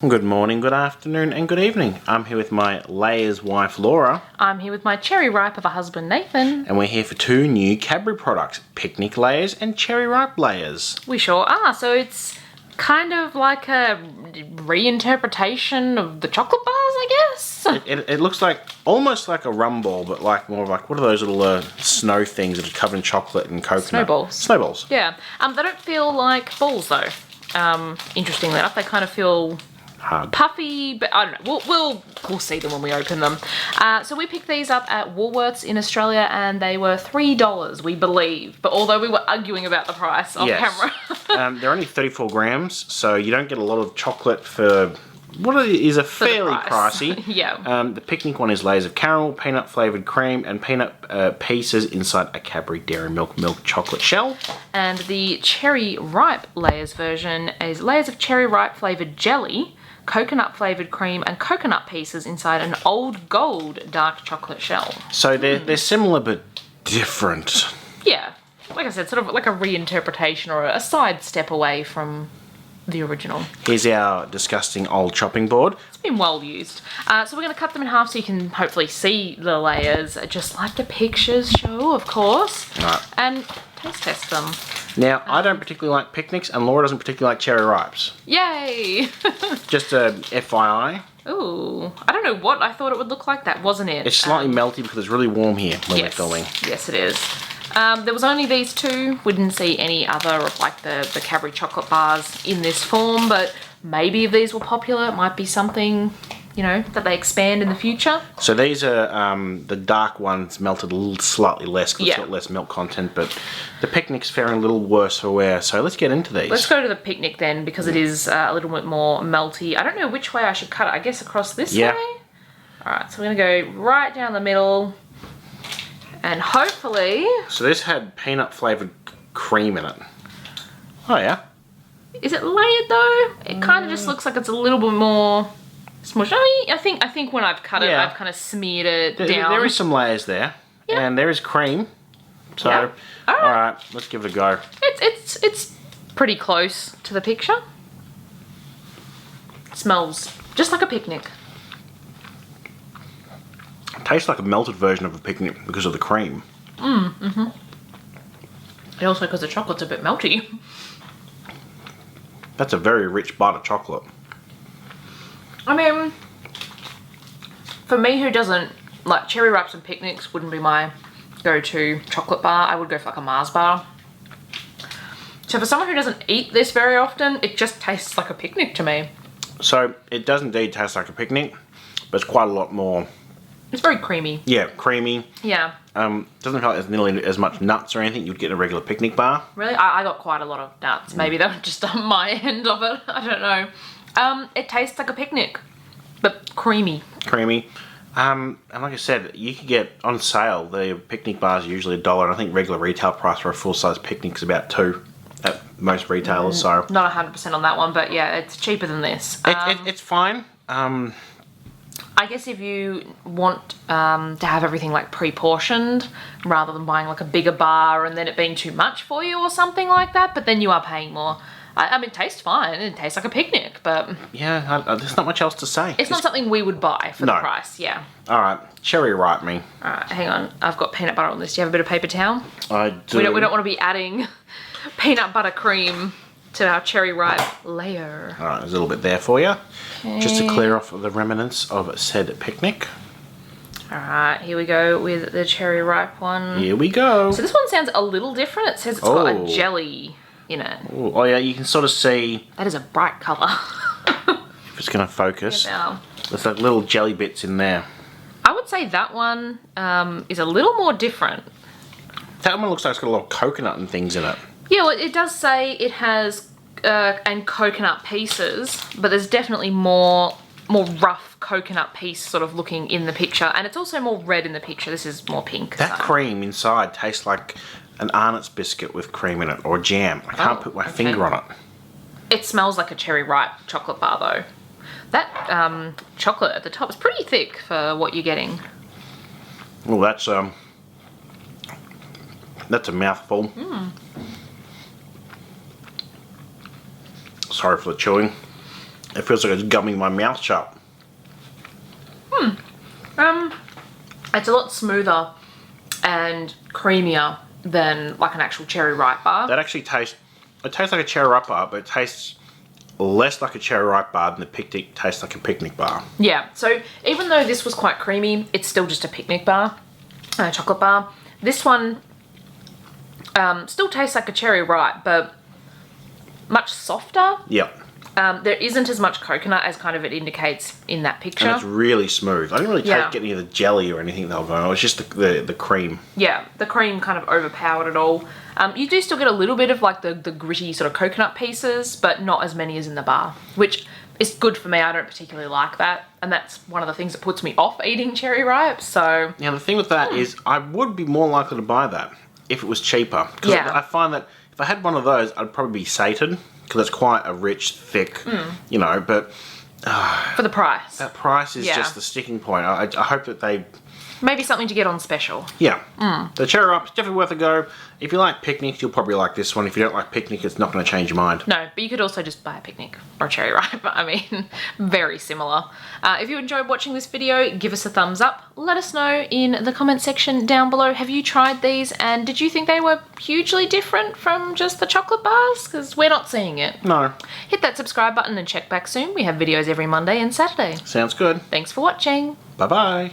Good morning, good afternoon, and good evening. I'm here with my Layers wife, Laura. I'm here with my cherry ripe of a husband, Nathan. And we're here for two new Cadbury products, Picnic Layers and Cherry Ripe Layers. We sure are. So it's kind of like a reinterpretation of the chocolate bars, I guess. It looks like, almost like a rum ball, but like more like, what are those little snow things that are covered in chocolate and coconut? Snowballs. Snowballs. Yeah. They don't feel like balls, though. Interestingly enough, they kind of feel hard, puffy, but I don't know. We'll see them when we open them. So we picked these up at Woolworths in Australia, and they were $3, we believe. But although we were arguing about the price off camera, they're only 34 grams, so you don't get a lot of chocolate for what is a fairly pricey. Yeah. The picnic one is layers of caramel, peanut flavoured cream, and peanut pieces inside a Cadbury Dairy Milk chocolate shell. And the cherry ripe layers version is layers of cherry ripe flavoured jelly, coconut flavoured cream, and coconut pieces inside an old gold dark chocolate shell. So they're similar but different. Yeah. Like I said, sort of like a reinterpretation or a side step away from the original. Here's our disgusting old chopping board. It's been well used. So we're going to cut them in half so you can hopefully see the layers, just like the pictures show, of course. Right. And taste test them. Now, I don't particularly like picnics, and Laura doesn't particularly like cherry ripes. Yay! Just a FYI. Ooh, I don't know what I thought it would look like. That wasn't it. It's slightly melty because it's really warm here when we're Yes. filming. Yes, it is. There was only these two. We didn't see any other of like the Cadbury chocolate bars in this form, but maybe if these were popular, it might be something, you know, that they expand in the future. So these are the dark ones melted a little slightly less because it's got less milk content, but the picnic's faring a little worse for wear. So let's get into these. Let's go to the picnic then, because it is a little bit more melty. I don't know which way I should cut it. I guess across this way? Alright, so we're going to go right down the middle. And hopefully... So this had peanut flavoured cream in it. Oh yeah. Is it layered though? It kind of just looks like it's a little bit more smushed. I think when I've cut it, I've kind of smeared it down. There is some layers there. Yeah. And there is cream. So, alright, let's give it a go. It's pretty close to the picture. It smells just like a picnic. It tastes like a melted version of a picnic because of the cream. And also because the chocolate's a bit melty. That's a very rich bite of chocolate. I mean, for me who doesn't, like cherry ripes and picnics wouldn't be my go-to chocolate bar. I would go for like a Mars bar. So for someone who doesn't eat this very often, it just tastes like a picnic to me. So it does indeed taste like a picnic, but it's quite a lot more. It's very creamy. Yeah, creamy. Yeah. Doesn't feel like there's nearly as much nuts or anything you'd get in a regular picnic bar. Really? I got quite a lot of nuts. Maybe they were just on my end of it. I don't know. It tastes like a picnic, but creamy. Creamy. And like I said, you could get on sale, the picnic bars are usually $1, and I think regular retail price for a full-size picnic is about $2 at most retailers, so... Not 100% on that one, but yeah, it's cheaper than this. It's fine. I guess if you want to have everything like pre-portioned rather than buying like a bigger bar and then it being too much for you or something like that, but then you are paying more. I mean, it tastes fine. It tastes like a picnic, but... Yeah, there's not much else to say. It's not something we would buy for the price, yeah. Alright, cherry ripe me. Alright, hang on. I've got peanut butter on this. Do you have a bit of paper towel? I do. We don't want to be adding peanut butter cream to our cherry ripe layer. Alright, there's a little bit there for you. Okay. Just to clear off the remnants of said picnic. Alright, here we go with the cherry ripe one. Here we go. So this one sounds a little different. It says it's got a jelly in it. Ooh, oh yeah, you can sort of see... That is a bright colour. If it's going to focus. Yeah. There's like little jelly bits in there. I would say that one is a little more different. That one looks like it's got a lot of coconut and things in it. Yeah, well, it does say it has and coconut pieces, but there's definitely more rough coconut piece sort of looking in the picture, and it's also more red in the picture. This is more pink. That cream inside tastes like an Arnott's biscuit with cream in it, or jam. I can't put my finger on it. It smells like a cherry ripe chocolate bar though. That chocolate at the top is pretty thick for what you're getting. Oh, that's a mouthful. Sorry for the chewing. It feels like it's gumming my mouth shut. It's a lot smoother and creamier than like an actual cherry ripe bar. That actually tastes like a cherry ripe bar, but it tastes less like a cherry ripe bar than the picnic tastes like a picnic bar. Yeah, so even though this was quite creamy, it's still just a picnic bar, a chocolate bar. This one still tastes like a cherry ripe, but much softer. Yep. There isn't as much coconut as kind of it indicates in that picture. And it's really smooth. I didn't really Yeah. get any of the jelly or anything that was going on. It was just the cream. Yeah, the cream kind of overpowered it all. You do still get a little bit of like the gritty sort of coconut pieces, but not as many as in the bar, which is good for me. I don't particularly like that. And that's one of the things that puts me off eating cherry ripe, so... Now, the thing with that is I would be more likely to buy that if it was cheaper. Because Yeah. I find that if I had one of those, I'd probably be sated, because it's quite a rich, thick, you know, but For the price. that price is Yeah. just the sticking point. I hope that they... Maybe something to get on special. Yeah. The cherry ripe is definitely worth a go. If you like picnic, you'll probably like this one. If you don't like picnic, it's not going to change your mind. No, but you could also just buy a picnic or a cherry ripe. I mean, very similar. If you enjoyed watching this video, give us a thumbs up. Let us know in the comment section down below. Have you tried these and did you think they were hugely different from just the chocolate bars? Because we're not seeing it. No. Hit that subscribe button and check back soon. We have videos every Monday and Saturday. Sounds good. Thanks for watching. Bye-bye.